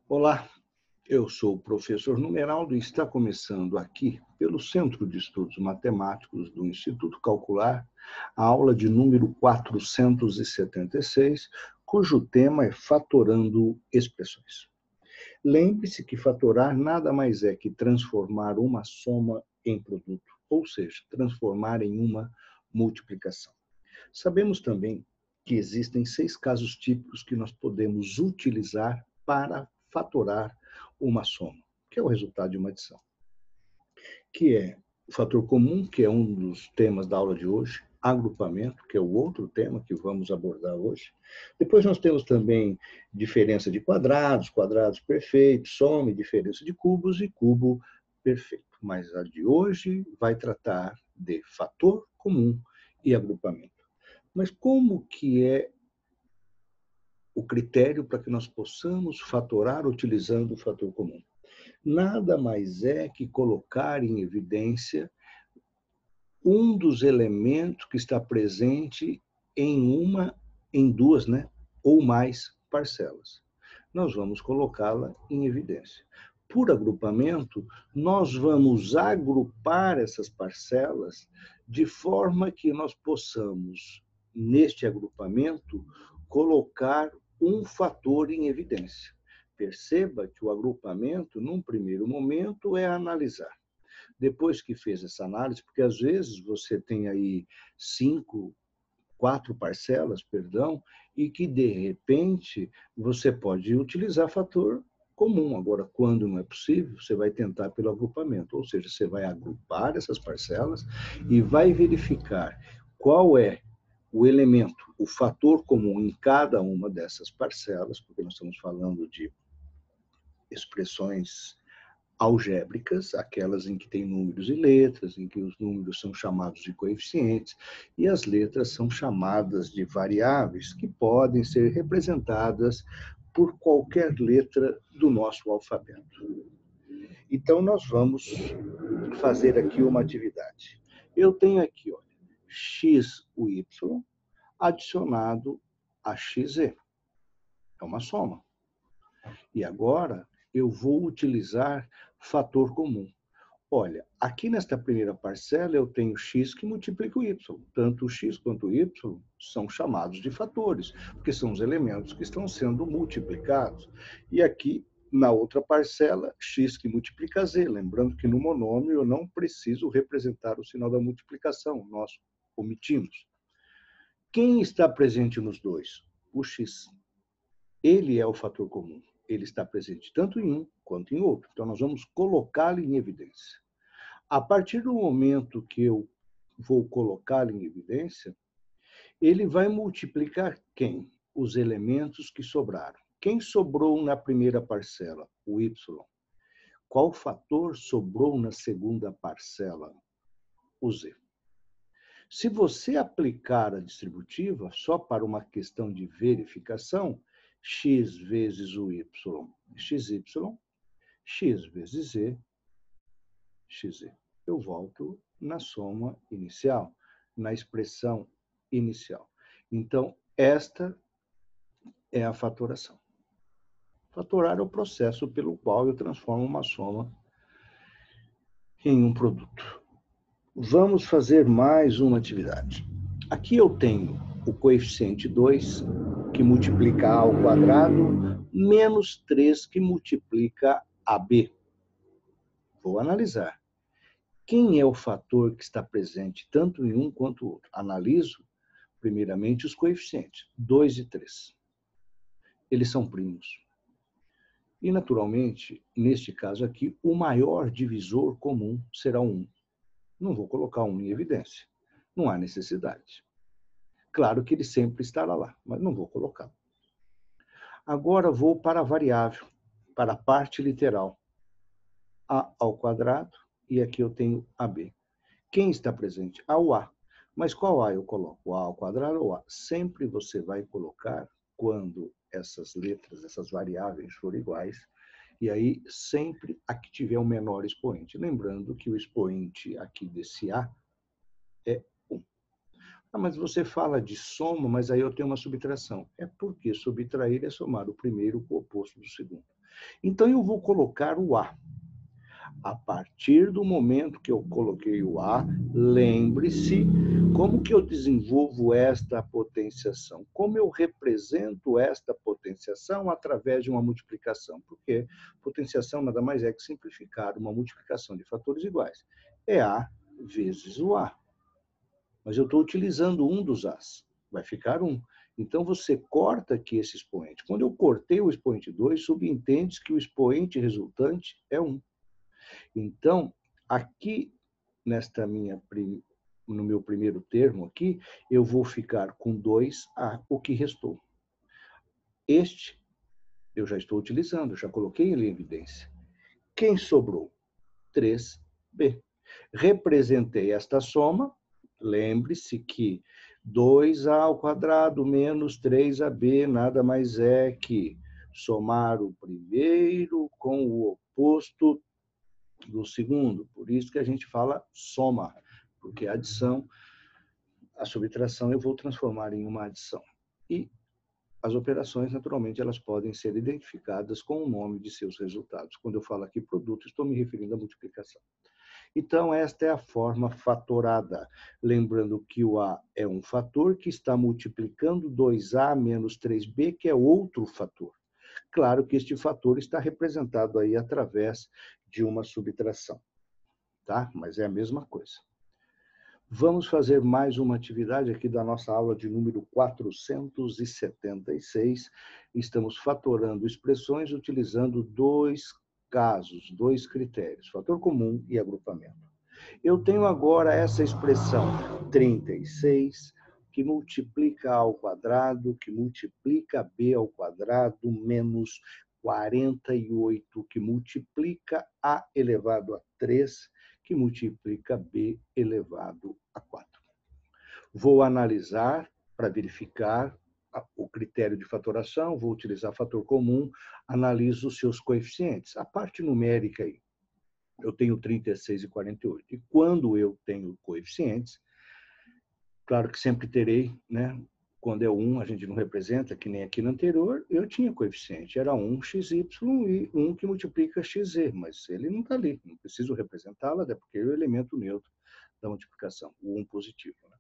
Olá, eu sou o professor Numeraldo e está começando aqui, pelo Centro de Estudos Matemáticos do Instituto Calcular, a aula de número 476, cujo tema é Fatorando Expressões. Lembre-se que fatorar nada mais é que transformar uma soma em produto, ou seja, transformar em uma multiplicação. Sabemos também que existem 6 casos típicos que nós podemos utilizar para fatorar uma soma, que é o resultado de uma adição, que é o fator comum, que é um dos temas da aula de hoje, agrupamento, que é o outro tema que vamos abordar hoje. Depois nós temos também diferença de quadrados, quadrados perfeitos, soma e diferença de cubos e cubo perfeito. Mas a de hoje vai tratar de fator comum e agrupamento. Mas como que é o critério para que nós possamos fatorar utilizando o fator comum? Nada mais é que colocar em evidência um dos elementos que está presente em duas, né, ou mais parcelas. Nós vamos colocá-la em evidência. Por agrupamento, nós vamos agrupar essas parcelas de forma que nós possamos, neste agrupamento, colocar um fator em evidência. Perceba que o agrupamento, num primeiro momento, é analisar. Depois que fez essa análise, porque às vezes você tem aí 4 parcelas, perdão, e que de repente você pode utilizar fator comum. Agora, quando não é possível, você vai tentar pelo agrupamento, ou seja, você vai agrupar essas parcelas e vai verificar qual é o elemento, o fator comum em cada uma dessas parcelas, porque nós estamos falando de expressões algébricas, aquelas em que tem números e letras, em que os números são chamados de coeficientes e as letras são chamadas de variáveis, que podem ser representadas por qualquer letra do nosso alfabeto. Então, nós vamos fazer aqui uma atividade. Eu tenho aqui, olha, x, o y, adicionado a xe. É uma soma. E agora eu vou utilizar fator comum. Olha, aqui nesta primeira parcela eu tenho x que multiplica o y. Tanto o x quanto o y são chamados de fatores, porque são os elementos que estão sendo multiplicados. E aqui, na outra parcela, x que multiplica z. Lembrando que no monômio eu não preciso representar o sinal da multiplicação, nós omitimos. Quem está presente nos dois? O x. Ele é o fator comum. Ele está presente tanto em um quanto em outro. Então, nós vamos colocá-lo em evidência. A partir do momento que eu vou colocá-lo em evidência, ele vai multiplicar quem? Os elementos que sobraram. Quem sobrou na primeira parcela? O y. Qual fator sobrou na segunda parcela? O z. Se você aplicar a distributiva só para uma questão de verificação, x vezes o y, xy, x vezes z, xz. Eu volto na soma inicial, na expressão inicial. Então, esta é a fatoração. Fatorar é o processo pelo qual eu transformo uma soma em um produto. Vamos fazer mais uma atividade. Aqui eu tenho o coeficiente 2, que multiplica a ao quadrado, menos 3, que multiplica ab. Vou analisar. Quem é o fator que está presente tanto em um quanto no outro? Analiso, primeiramente, os coeficientes, 2 e 3. Eles são primos. E, naturalmente, neste caso aqui, o maior divisor comum será o 1. Não vou colocar 1 em evidência. Não há necessidade. Claro que ele sempre estará lá, mas não vou colocar. Agora vou para a variável, para a parte literal. A ao quadrado, e aqui eu tenho AB. Quem está presente? O A. Mas qual A eu coloco? O A ao quadrado ou A? Sempre você vai colocar quando essas letras, essas variáveis forem iguais, e aí sempre a que tiver o menor expoente. Lembrando que o expoente aqui desse A é 1. Mas você fala de soma, mas aí eu tenho uma subtração. É porque subtrair é somar o primeiro com o oposto do segundo. Então, eu vou colocar o A. A partir do momento que eu coloquei o A, lembre-se como que eu desenvolvo esta potenciação, como eu represento esta potenciação através de uma multiplicação, porque potenciação nada mais é que simplificar uma multiplicação de fatores iguais. É A vezes o A. Mas eu estou utilizando um dos As, vai ficar 1. Então, você corta aqui esse expoente. Quando eu cortei o expoente 2, subentende que o expoente resultante é 1. Então, aqui no meu primeiro termo aqui, eu vou ficar com 2A, o que restou. Este eu já estou utilizando, já coloquei ele em evidência. Quem sobrou? 3B. Representei esta soma, lembre-se que 2A ao quadrado menos 3AB nada mais é que somar o primeiro com o oposto do segundo. Por isso que a gente fala soma, porque a adição, a subtração eu vou transformar em uma adição. E as operações, naturalmente, elas podem ser identificadas com o nome de seus resultados. Quando eu falo aqui produto, estou me referindo à multiplicação. Então, esta é a forma fatorada. Lembrando que o A é um fator que está multiplicando 2A menos 3B, que é outro fator. Claro que este fator está representado aí através de uma subtração, tá? Mas é a mesma coisa. Vamos fazer mais uma atividade aqui da nossa aula de número 476. Estamos fatorando expressões utilizando dois casos, dois critérios, fator comum e agrupamento. Eu tenho agora essa expressão 36, que multiplica A ao quadrado, que multiplica B ao quadrado, menos 48, que multiplica A elevado a 3, que multiplica B elevado a 4. Vou analisar para verificar o critério de fatoração, vou utilizar fator comum, analiso os seus coeficientes. A parte numérica aí, eu tenho 36 e 48. E quando eu tenho coeficientes, claro que sempre terei, né? Quando é 1, a gente não representa, que nem aqui no anterior, eu tinha coeficiente, era 1xy e 1 que multiplica xz, mas ele não está ali, não preciso representá-lo, até porque é o elemento neutro da multiplicação, o 1 positivo. Né?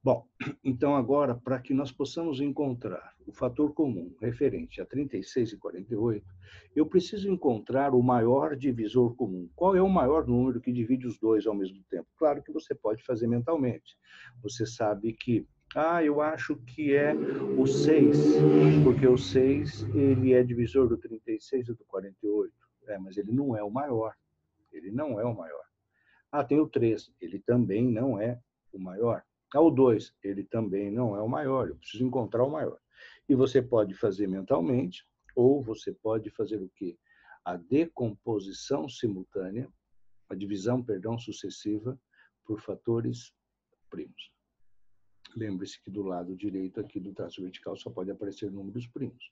Bom, então agora, para que nós possamos encontrar o fator comum referente a 36 e 48, eu preciso encontrar o maior divisor comum. Qual é o maior número que divide os dois ao mesmo tempo? Claro que você pode fazer mentalmente. Você sabe que, eu acho que é o 6, porque o 6 ele é divisor do 36 e do 48. Mas ele não é o maior. Ele não é o maior. Tem o 3, ele também não é o maior. O 2, ele também não é o maior, eu preciso encontrar o maior. E você pode fazer mentalmente, ou você pode fazer o quê? A decomposição simultânea, a divisão, sucessiva por fatores primos. Lembre-se que do lado direito aqui do traço vertical só pode aparecer números primos.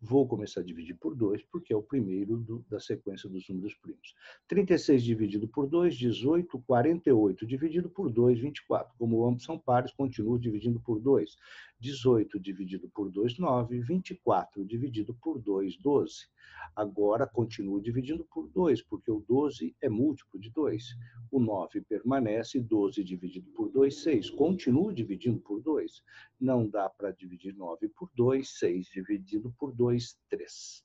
Vou começar a dividir por 2, porque é o primeiro da sequência dos números primos. 36 dividido por 2, 18. 48 dividido por 2, 24. Como ambos são pares, continuo dividindo por 2. 18 dividido por 2, 9. 24 dividido por 2, 12. Agora, continuo dividindo por 2, porque o 12 é múltiplo de 2. O 9 permanece, 12 dividido por 2, 6. Continuo dividindo por 2. Não dá para dividir 9 por 2, 6 dividido por 2, 3.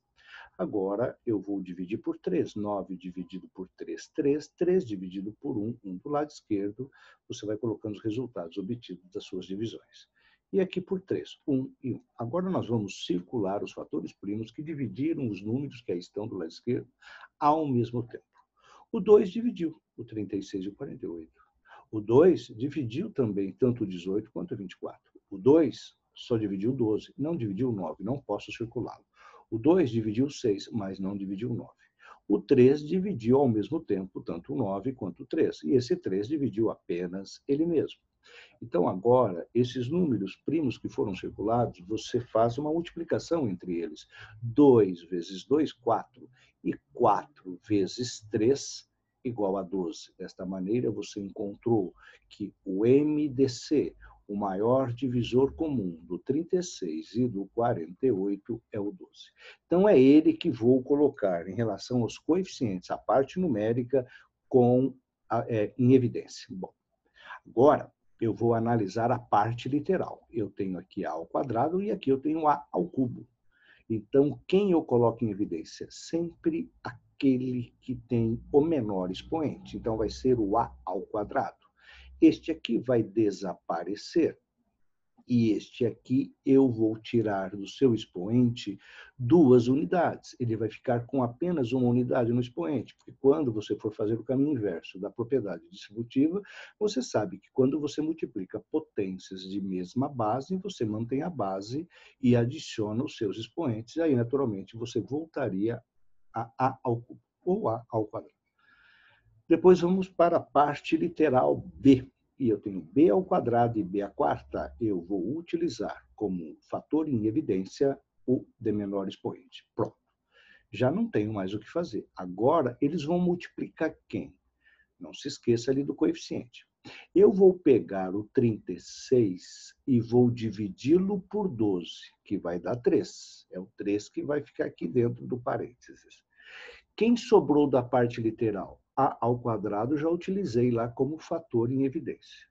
Agora, eu vou dividir por 3. 9 dividido por 3, 3. 3 dividido por 1, 1 do lado esquerdo. Você vai colocando os resultados obtidos das suas divisões. E aqui por 3, 1 e 1. Agora nós vamos circular os fatores primos que dividiram os números que aí estão do lado esquerdo ao mesmo tempo. O 2 dividiu o 36 e o 48. O 2 dividiu também tanto o 18 quanto o 24. O 2 só dividiu o 12, não dividiu o 9, não posso circulá-lo. O 2 dividiu o 6, mas não dividiu o 9. O 3 dividiu ao mesmo tempo tanto o 9 quanto o 3, e esse 3 dividiu apenas ele mesmo. Então, agora, esses números primos que foram circulados, você faz uma multiplicação entre eles. 2 vezes 2, 4. E 4 vezes 3, igual a 12. Desta maneira, você encontrou que o MDC, O maior divisor comum do 36 e do 48 é o 12. Então, é ele que vou colocar em relação aos coeficientes, a parte numérica, em evidência. Bom, agora eu vou analisar a parte literal. Eu tenho aqui a ao quadrado e aqui eu tenho a ao cubo. Então, quem eu coloco em evidência? Sempre aquele que tem o menor expoente. Então, vai ser o a ao quadrado. Este aqui vai desaparecer. E este aqui eu vou tirar do seu expoente 2 unidades. Ele vai ficar com apenas uma unidade no expoente, porque quando você for fazer o caminho inverso da propriedade distributiva, você sabe que quando você multiplica potências de mesma base, você mantém a base e adiciona os seus expoentes, e aí, naturalmente, você voltaria a ao cubo, ou a ao quadrado. Depois vamos para a parte literal B. E eu tenho b ao quadrado e b à quarta, eu vou utilizar como fator em evidência o de menor expoente. Pronto. Já não tenho mais o que fazer. Agora, eles vão multiplicar quem? Não se esqueça ali do coeficiente. Eu vou pegar o 36 e vou dividi-lo por 12, que vai dar 3. É o 3 que vai ficar aqui dentro do parênteses. Quem sobrou da parte literal? A ao quadrado já utilizei lá como fator em evidência.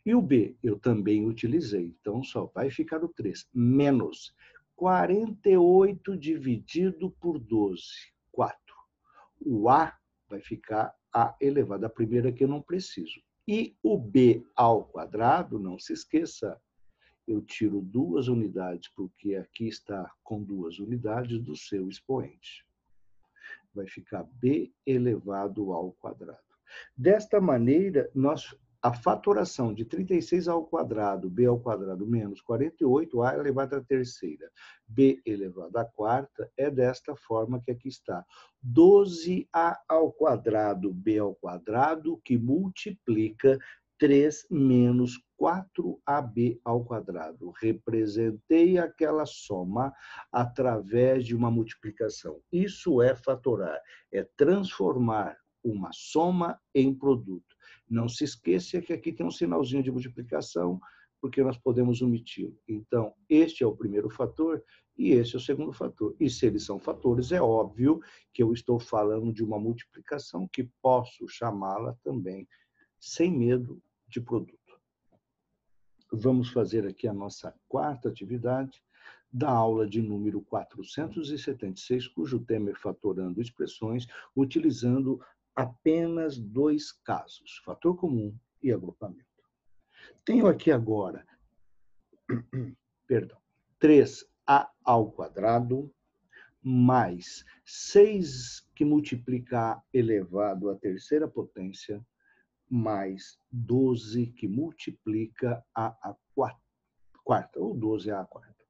E o B eu também utilizei, então só vai ficar o 3, menos 48 dividido por 12, 4. O A vai ficar A elevado à primeira, que eu não preciso. E o B ao quadrado, não se esqueça, eu tiro 2 unidades, porque aqui está com 2 unidades do seu expoente. Vai ficar b elevado ao quadrado. Desta maneira, a fatoração de 36 ao quadrado, b ao quadrado menos 48, a elevado à terceira, b elevado à quarta, é desta forma que aqui está. 12a ao quadrado, b ao quadrado, que multiplica 3 menos 4ab ao quadrado. Representei aquela soma através de uma multiplicação. Isso é fatorar, é transformar uma soma em produto. Não se esqueça que aqui tem um sinalzinho de multiplicação, porque nós podemos omiti-lo. Então, este é o primeiro fator e este é o segundo fator. E se eles são fatores, é óbvio que eu estou falando de uma multiplicação que posso chamá-la também, sem medo, de produto. Vamos fazer aqui a nossa quarta atividade da aula de número 476, cujo tema é fatorando expressões, utilizando apenas 2 casos, fator comum e agrupamento. Tenho aqui agora, 3a ao quadrado mais 6 que multiplica a elevado à terceira potência, mais 12 que multiplica a quarta, ou 12 a quarta.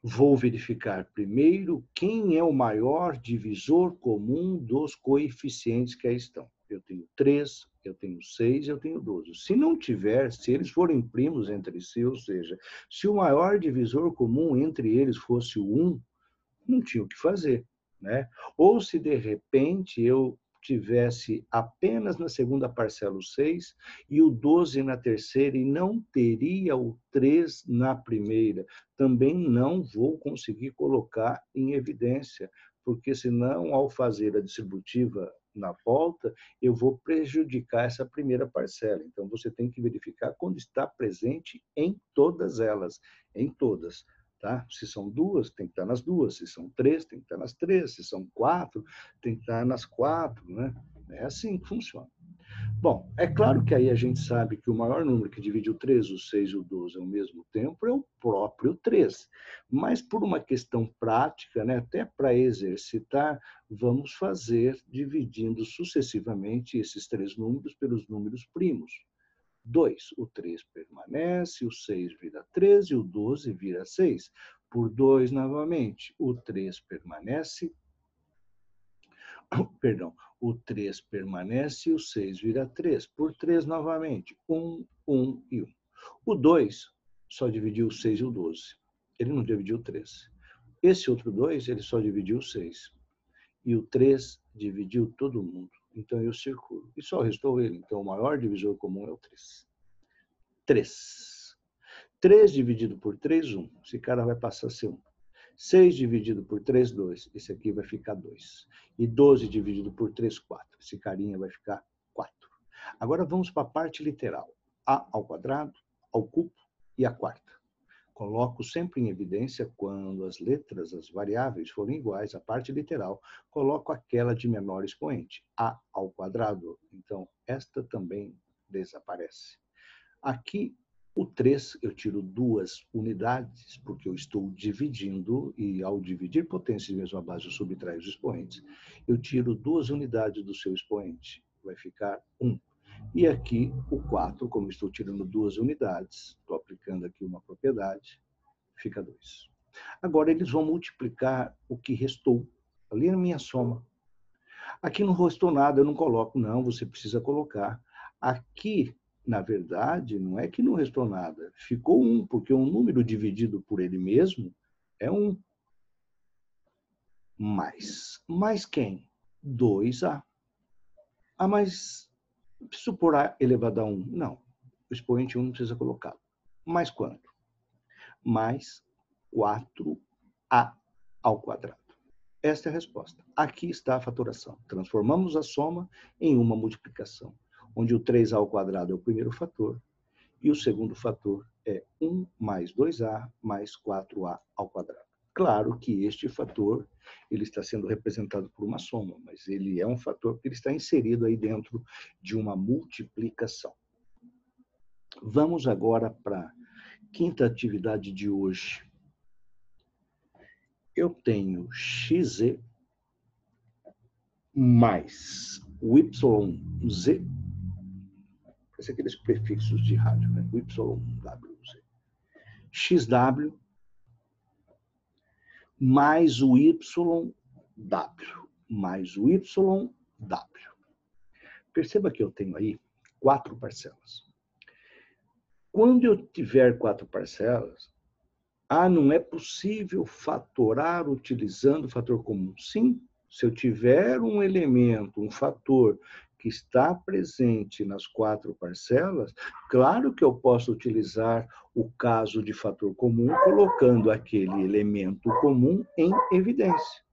Vou verificar primeiro quem é o maior divisor comum dos coeficientes que aí estão. Eu tenho 3, eu tenho 6, eu tenho 12. Se não tiver, se eles forem primos entre si, ou seja, se o maior divisor comum entre eles fosse o 1, não tinha o que fazer, né? Ou se de repente eu tivesse apenas na segunda parcela o 6 e o 12 na terceira e não teria o 3 na primeira, também não vou conseguir colocar em evidência, porque senão, ao fazer a distributiva na volta, eu vou prejudicar essa primeira parcela. Então, você tem que verificar quando está presente em todas elas, em todas. Tá? Se são 2, tem que estar nas 2. Se são 3, tem que estar nas 3. Se são 4, tem que estar nas 4. Né? É assim que funciona. Bom, é claro que aí a gente sabe que o maior número que divide o 3, o 6 e o 12 ao mesmo tempo é o próprio 3. Mas por uma questão prática, né, até para exercitar, vamos fazer dividindo sucessivamente esses 3 números pelos números primos. 2, o 3 permanece, o 6 vira 13, o 12 vira 6. Por 2 novamente, o 3 permanece, perdão, o 3 permanece e o 6 vira 3. Por 3 novamente, 1, 1 e 1. O 2 só dividiu o 6 e o 12. Ele não dividiu o 3. Esse outro 2, ele só dividiu o 6. E o 3 dividiu todo mundo. Então eu circulo. E só restou ele. Então o maior divisor comum é o 3. 3. 3 dividido por 3, 1. Esse cara vai passar a ser 1. 6 dividido por 3, 2. Esse aqui vai ficar 2. E 12 dividido por 3, 4. Esse carinha vai ficar 4. Agora vamos para a parte literal. A ao quadrado, ao cubo e a quarta. Coloco sempre em evidência quando as letras, as variáveis forem iguais, a parte literal, coloco aquela de menor expoente, a ao quadrado. Então, esta também desaparece. Aqui, o 3, eu tiro 2 unidades, porque eu estou dividindo, e ao dividir potências de mesma base, eu subtraio os expoentes. Eu tiro 2 unidades do seu expoente, vai ficar 1. E aqui, o 4, como estou tirando 2 unidades, estou aplicando aqui uma propriedade, fica 2. Agora, eles vão multiplicar o que restou, ali na minha soma. Aqui não restou nada, eu não coloco, não, você precisa colocar. Aqui, na verdade, não é que não restou nada, ficou 1, porque um número dividido por ele mesmo é 1. Mais quem? 2A. Ah, mas preciso pôr A elevado a 1? Não, o expoente 1 não precisa colocar. Mais quanto? Mais 4A ao quadrado. Esta é a resposta. Aqui está a fatoração. Transformamos a soma em uma multiplicação, onde o 3A ao quadrado é o primeiro fator e o segundo fator é 1 mais 2A mais 4A ao quadrado. Claro que este fator ele está sendo representado por uma soma, mas ele é um fator que ele está inserido aí dentro de uma multiplicação. Vamos agora para a quinta atividade de hoje. Eu tenho xz mais o YZ, parece aqueles prefixos de rádio, né? YWZ. XW mais o YW, mais o YW. Perceba que eu tenho aí 4 parcelas. Quando eu tiver 4 parcelas, não é possível fatorar utilizando o fator comum. Sim, se eu tiver um elemento, um fator que está presente nas 4 parcelas, claro que eu posso utilizar o caso de fator comum, colocando aquele elemento comum em evidência.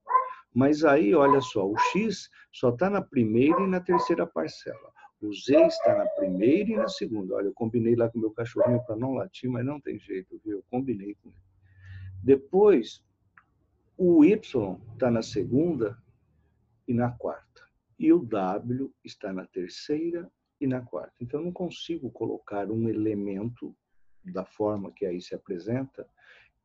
Mas aí, olha só, o x só está na primeira e na terceira parcela. O z está na primeira e na segunda. Olha, eu combinei lá com o meu cachorrinho para não latir, mas não tem jeito, viu? Eu combinei com ele. Depois, o y está na segunda e na quarta. E o w está na terceira e na quarta. Então, eu não consigo colocar um elemento da forma que aí se apresenta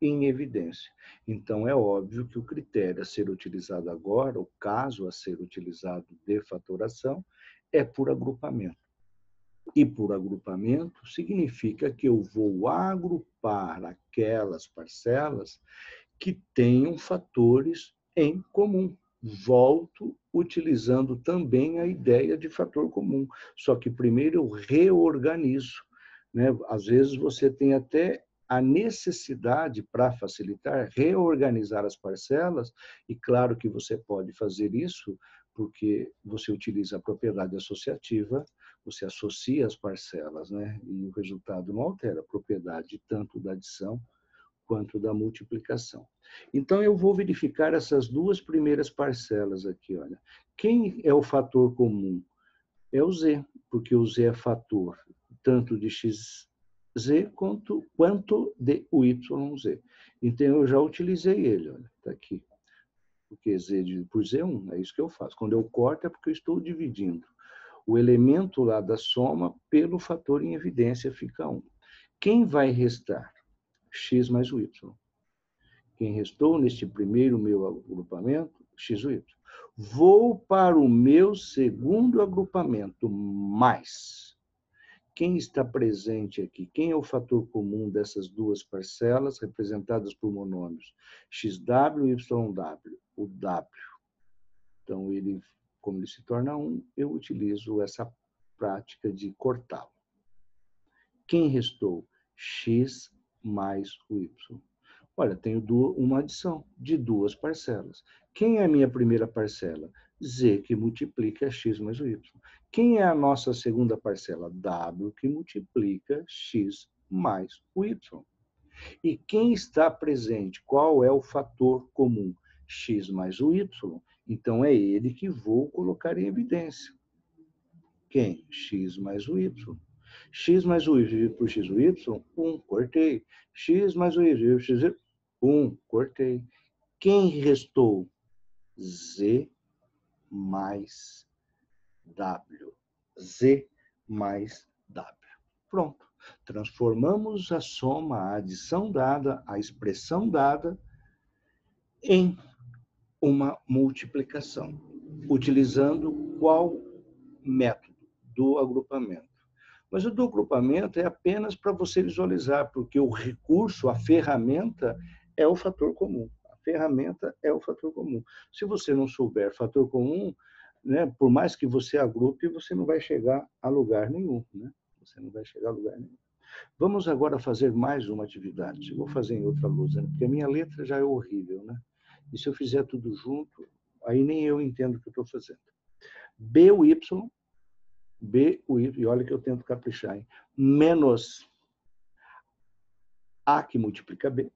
em evidência. Então, é óbvio que o critério a ser utilizado agora, o caso a ser utilizado de fatoração, é por agrupamento. E por agrupamento significa que eu vou agrupar aquelas parcelas que tenham fatores em comum. Volto utilizando também a ideia de fator comum, só que primeiro eu reorganizo, né? Às vezes você tem até a necessidade, para facilitar, reorganizar as parcelas, e claro que você pode fazer isso porque você utiliza a propriedade associativa, você associa as parcelas, né? E o resultado não altera a propriedade tanto da adição quanto da multiplicação. Então, eu vou verificar essas 2 primeiras parcelas aqui. Olha. Quem é o fator comum? É o z, porque o z é fator tanto de xz quanto de YZ. Então, eu já utilizei ele. Olha, está aqui. Porque z por z é 1, é isso que eu faço. Quando eu corto, é porque eu estou dividindo. O elemento lá da soma pelo fator em evidência fica 1. Quem vai restar? X mais o Y. Quem restou neste primeiro meu agrupamento? X ou Y. Vou para o meu segundo agrupamento, mais. Quem está presente aqui? Quem é o fator comum dessas 2 parcelas representadas por monômios? XW e YW. O W. Então, como ele se torna 1, eu utilizo essa prática de cortá-lo. Quem restou? X mais o Y. Olha, tenho uma adição de duas parcelas. Quem é a minha primeira parcela? Z, que multiplica x mais o y. Quem é a nossa segunda parcela? W, que multiplica x mais o y. E quem está presente? Qual é o fator comum? X mais o y. Então, é ele que vou colocar em evidência. Quem? X mais o y. X mais o y dividido por x o y, 1, cortei. X mais o y dividido por x, 1, cortei. Quem restou? Z mais W. Z mais W. Pronto. Transformamos a soma, a adição dada, a expressão dada em uma multiplicação, utilizando qual método? Do agrupamento. Mas o do agrupamento é apenas para você visualizar, porque o recurso, a ferramenta, é o fator comum. A ferramenta é o fator comum. Se você não souber fator comum, né, por mais que você agrupe, você não vai chegar a lugar nenhum. Né? Você não vai chegar a lugar nenhum. Vamos agora fazer mais uma atividade. Eu vou fazer em outra lousa, né? Porque a minha letra já é horrível. Né? E se eu fizer tudo junto, aí nem eu entendo o que eu estou fazendo. B, o Y, e olha que eu tento caprichar, hein? Menos A que multiplica B,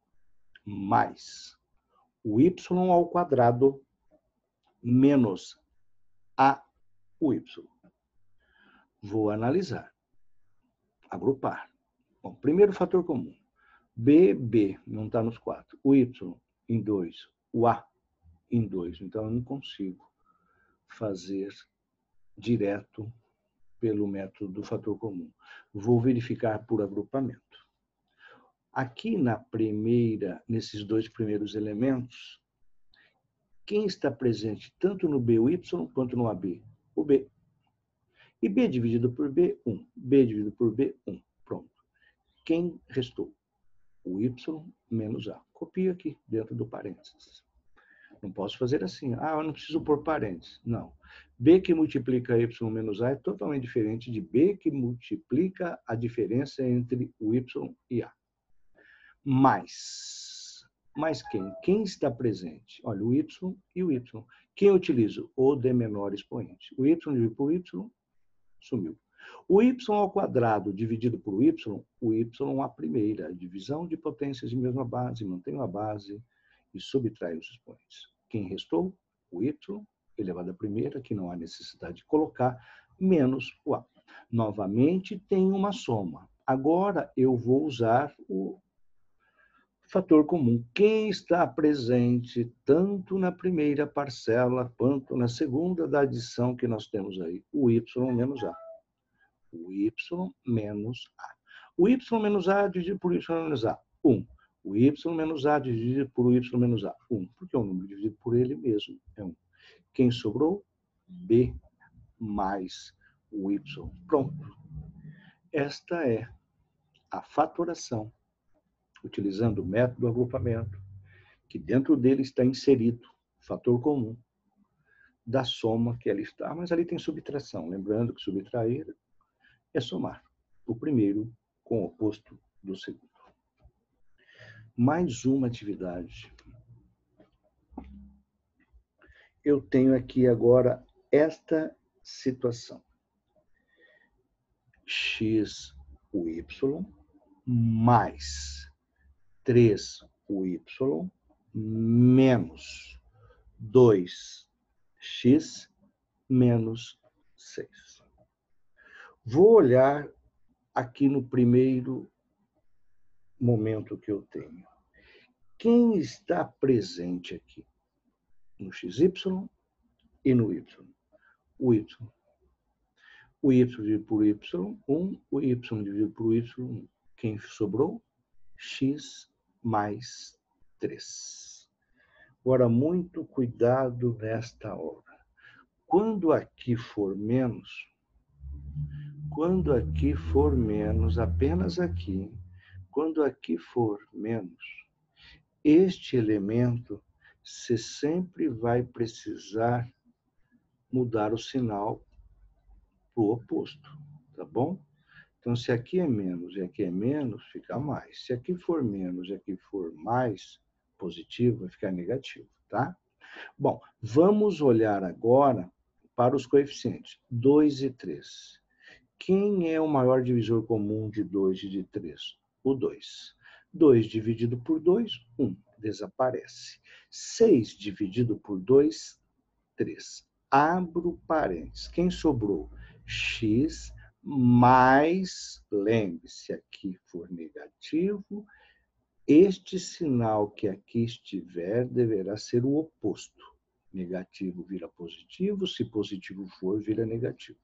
mais o Y ao quadrado menos A, o Y. Vou analisar, agrupar. Bom, primeiro fator comum. B, não está nos 4. O Y em 2, o A em 2. Então, eu não consigo fazer direto pelo método do fator comum. Vou verificar por agrupamento. Aqui nesses dois primeiros elementos, quem está presente tanto no BY quanto no AB? O B. E B dividido por B, 1. B dividido por B, 1. Pronto. Quem restou? O Y menos A. Copio aqui dentro do parênteses. Não posso fazer assim. Eu não preciso pôr parênteses. Não. B que multiplica Y menos A é totalmente diferente de B que multiplica a diferença entre o Y e A. Mais quem? Quem está presente? Olha, o Y e o Y. Quem eu utilizo? O de menor expoente. O Y dividido por Y, sumiu. O Y ao quadrado dividido por o Y à primeira. Divisão de potências de mesma base, mantenho a base e subtraio os expoentes. Quem restou? O Y elevado à primeira, que não há necessidade de colocar, menos o A. Novamente, tem uma soma. Agora, eu vou usar o fator comum. Quem está presente tanto na primeira parcela quanto na segunda da adição que nós temos aí? O Y menos A. O Y menos A. O Y menos A dividido por Y menos A, 1. O Y menos A dividido por Y menos A, 1. Porque o número dividido por ele mesmo é 1. Quem sobrou? B mais o Y. Pronto. Esta é a fatoração, utilizando o método do agrupamento, que dentro dele está inserido o fator comum da soma que ali está. Mas ali tem subtração. Lembrando que subtrair é somar o primeiro com o oposto do segundo. Mais uma atividade. Eu tenho aqui agora esta situação. X, o Y, mais 3y menos 2x menos 6. Vou olhar aqui no primeiro momento que eu tenho. Quem está presente aqui? No XY e no Y. O Y. O Y dividido por Y, 1. O Y dividido por Y, 1. Quem sobrou? X mais 3. Agora, muito cuidado nesta hora. Quando aqui for menos, apenas aqui, quando aqui for menos, este elemento, você sempre vai precisar mudar o sinal para o oposto, tá bom? Então, se aqui é menos e aqui é menos, fica mais. Se aqui for menos e aqui for mais positivo, vai ficar negativo, tá? Bom, vamos olhar agora para os coeficientes 2 e 3. Quem é o maior divisor comum de 2 e de 3? O 2. 2 dividido por 2, 1. Desaparece. 6 dividido por 2, 3. Abro parênteses. Quem sobrou? X mais, lembre-se, se aqui for negativo, este sinal que aqui estiver deverá ser o oposto. Negativo vira positivo, se positivo for, vira negativo.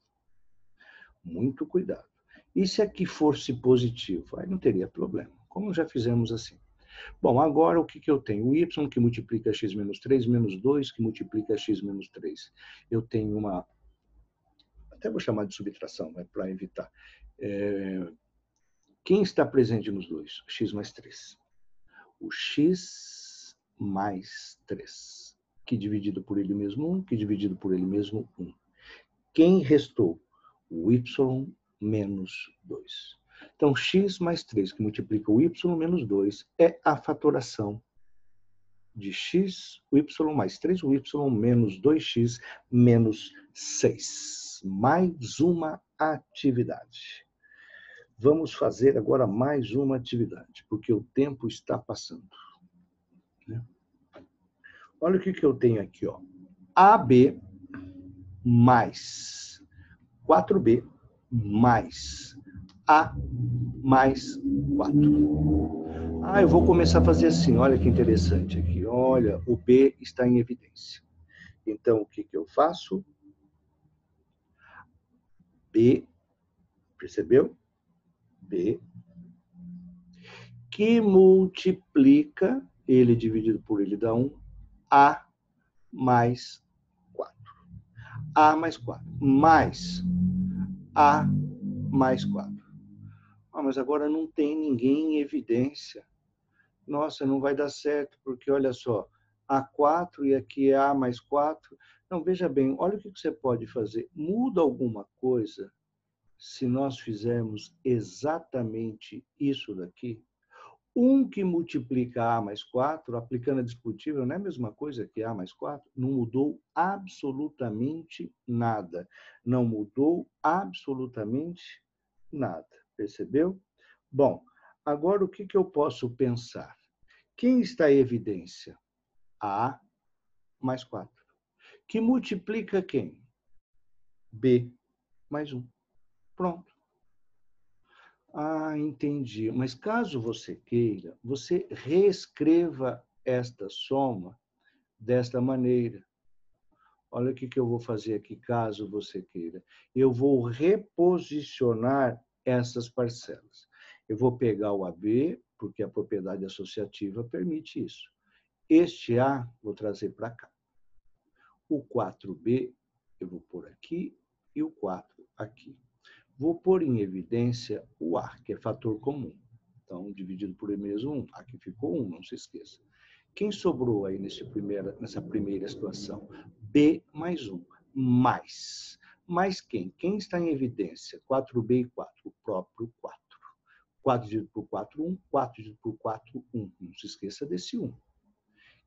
Muito cuidado. E se aqui fosse positivo? Aí não teria problema, como já fizemos assim. Bom, agora o que eu tenho? O y que multiplica x menos 3, menos 2 que multiplica x menos 3. Eu tenho uma... Até vou chamar de subtração, né, para evitar. Quem está presente nos dois? X mais 3. O x mais 3, que dividido por ele mesmo 1, que dividido por ele mesmo 1. Quem restou? O y menos 2. Então, x mais 3, que multiplica o y menos 2, é a fatoração de x, o y mais 3, o y menos 2x menos 6. Mais uma atividade. Vamos fazer agora mais uma atividade, porque o tempo está passando. Olha o que eu tenho aqui, ó. AB mais 4B mais A mais 4. Eu vou começar a fazer assim, olha que interessante aqui. Olha, o B está em evidência. Então, o que eu faço? B, percebeu? B, que multiplica, ele dividido por ele dá 1, A mais 4. A mais 4, mais A mais 4. Mas agora não tem ninguém em evidência. Nossa, não vai dar certo, porque olha só, A4 e aqui é A mais 4. Não, veja bem, olha o que você pode fazer. Muda alguma coisa se nós fizermos exatamente isso daqui. 1 que multiplica A mais 4, aplicando a discutível, não é a mesma coisa que A mais 4? Não mudou absolutamente nada. Não mudou absolutamente nada. Percebeu? Bom, agora o que eu posso pensar? Quem está em evidência? A mais 4. Que multiplica quem? B mais 1. Pronto. Entendi. Mas caso você queira, você reescreva esta soma desta maneira. Olha o que eu vou fazer aqui, caso você queira. Eu vou reposicionar essas parcelas. Eu vou pegar o AB, porque a propriedade associativa permite isso. Este A, vou trazer para cá. O 4B, eu vou pôr aqui, e o 4 aqui. Vou pôr em evidência o A, que é fator comum. Então, dividido por ele mesmo 1. Aqui ficou 1, não se esqueça. Quem sobrou aí nessa primeira situação? B mais 1. Mais. Mais quem? Quem está em evidência? 4B e 4. O próprio 4. 4 dividido por 4, 1. 4 dividido por 4, 1. Não se esqueça desse 1.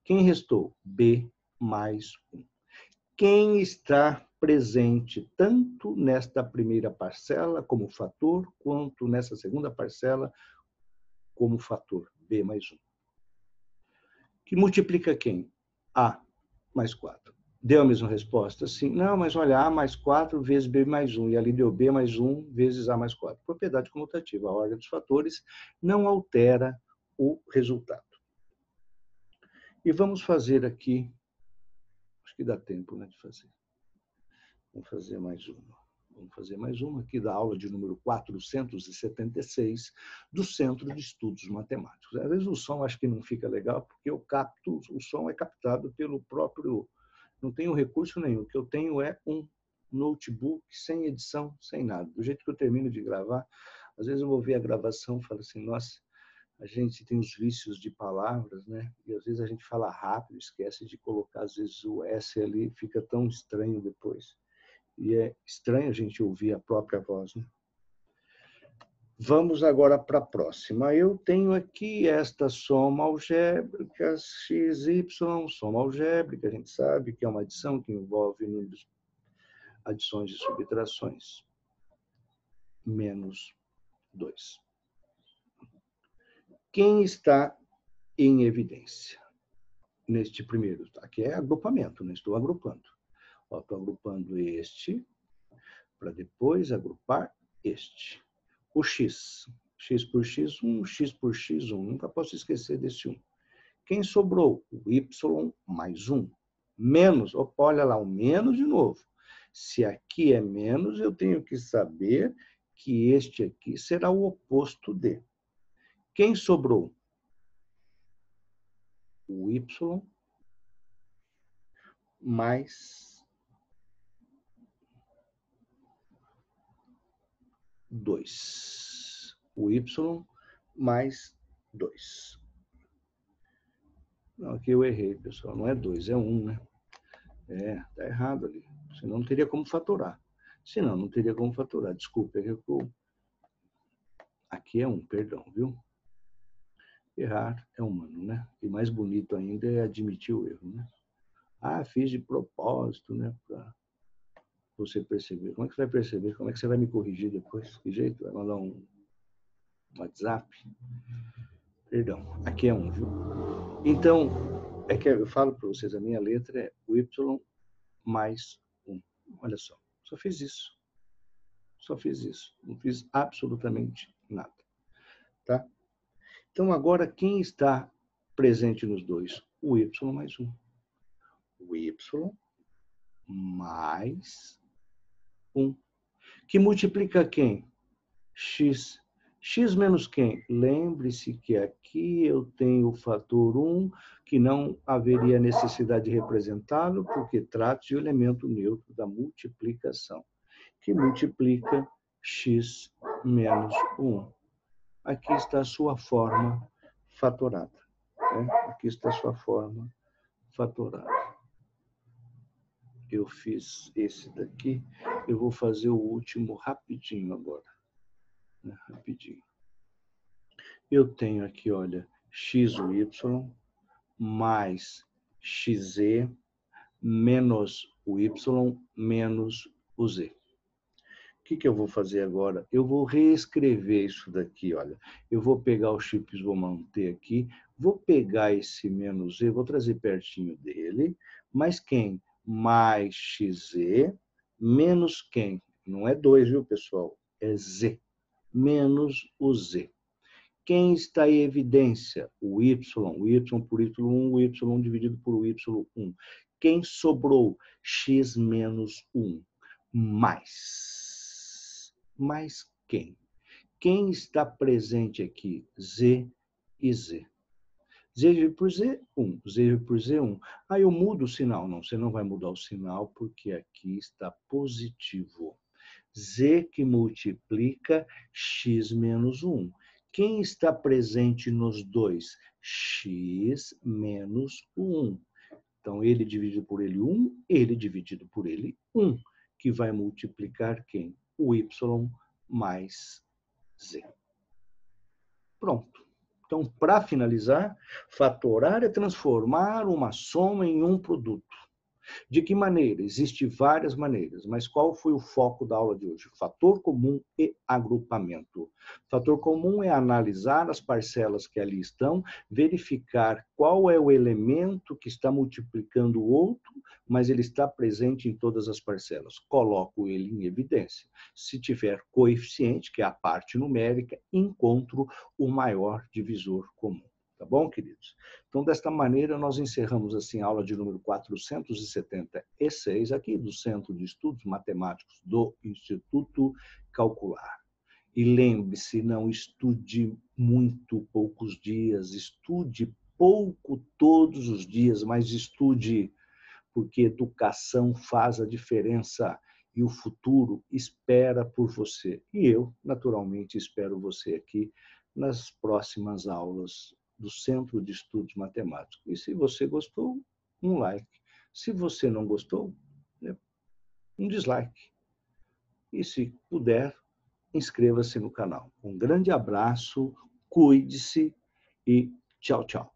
Quem restou? B mais 1. Quem está presente tanto nesta primeira parcela como fator, quanto nessa segunda parcela como fator, B mais 1. Que multiplica quem? A mais 4. Deu a mesma resposta? Sim. Não, mas olha, A mais 4 vezes B mais 1. E ali deu B mais 1 vezes A mais 4. Propriedade comutativa. A ordem dos fatores não altera o resultado. E vamos fazer aqui, acho que dá tempo, né, de fazer. Vamos fazer mais uma. Vamos fazer mais uma aqui da aula de número 476 do Centro de Estudos Matemáticos. Às vezes o som acho que não fica legal, porque eu capto, o som é captado pelo próprio... Não tenho recurso nenhum. O que eu tenho é um notebook sem edição, sem nada. Do jeito que eu termino de gravar, às vezes eu vou ver a gravação e falo assim, nossa, a gente tem os vícios de palavras, né? E às vezes a gente fala rápido, esquece de colocar, às vezes, o S ali, fica tão estranho depois. E é estranho a gente ouvir a própria voz, né? Vamos agora para a próxima. Eu tenho aqui esta soma algébrica x, y, soma algébrica, a gente sabe que é uma adição que envolve números, adições e subtrações. Menos 2. Quem está em evidência neste primeiro? Aqui é agrupamento, né? Estou agrupando. Estou agrupando este para depois agrupar este. O x. X por x, 1, x por x, 1. Nunca posso esquecer desse 1. Quem sobrou? O y mais 1. Menos, opa, olha lá, o menos de novo. Se aqui é menos, eu tenho que saber que este aqui será o oposto de. Quem sobrou? O y mais 2. O y mais 2. Não, aqui eu errei, pessoal. Não é 2, é 1, né? Tá errado ali. Senão não teria como fatorar. Senão não teria como fatorar. Desculpa, recuo. Aqui é 1, perdão, viu? Errar é humano, né? E mais bonito ainda é admitir o erro, né? Fiz de propósito, né? Para você perceber. Como é que você vai perceber? Como é que você vai me corrigir depois? Que jeito? Vai mandar um WhatsApp? Perdão, aqui é 1, viu? Então, é que eu falo para vocês, a minha letra é o y mais 1. Olha só fiz isso. Só fiz isso. Não fiz absolutamente nada. Tá? Então, agora, quem está presente nos dois? O y mais 1. O y mais 1. Que multiplica quem? X. X menos quem? Lembre-se que aqui eu tenho o fator 1, que não haveria necessidade de representá-lo, porque trata-se de um elemento neutro da multiplicação, que multiplica x menos 1. Aqui está a sua forma fatorada. Né? Aqui está a sua forma fatorada. Eu fiz esse daqui, eu vou fazer o último rapidinho agora. Né? Rapidinho. Eu tenho aqui, olha, xy mais xz menos o y menos o z. O que eu vou fazer agora? Eu vou reescrever isso daqui, olha. Eu vou pegar o chips, vou manter aqui, vou pegar esse menos z, vou trazer pertinho dele, mais quem? Mais xz menos quem? Não é 2, viu, pessoal? É z, menos o z. Quem está em evidência? O y por y1, o y dividido por y1. Quem sobrou? X menos 1. Mais quem? Quem está presente aqui? Z e Z. Z dividido por Z, 1. Z dividido por Z, 1. Aí eu mudo o sinal. Não, você não vai mudar o sinal, porque aqui está positivo. Z que multiplica X menos 1. Quem está presente nos dois? X menos 1. Então, ele dividido por ele 1, ele dividido por ele 1, que vai multiplicar quem? O y mais z. Pronto. Então, para finalizar, fatorar é transformar uma soma em um produto. De que maneira? Existem várias maneiras, mas qual foi o foco da aula de hoje? Fator comum e agrupamento. Fator comum é analisar as parcelas que ali estão, verificar qual é o elemento que está multiplicando o outro, mas ele está presente em todas as parcelas. Coloco ele em evidência. Se tiver coeficiente, que é a parte numérica, encontro o maior divisor comum. Tá bom, queridos? Então, desta maneira, nós encerramos assim a aula de número 476 aqui do Centro de Estudos Matemáticos do Instituto Calcular. E lembre-se, não estude muito poucos dias, estude pouco todos os dias, mas estude, porque educação faz a diferença e o futuro espera por você. E eu, naturalmente, espero você aqui nas próximas aulas do Centro de Estudos Matemáticos. E se você gostou, um like. Se você não gostou, um dislike. E se puder, inscreva-se no canal. Um grande abraço, cuide-se e tchau, tchau.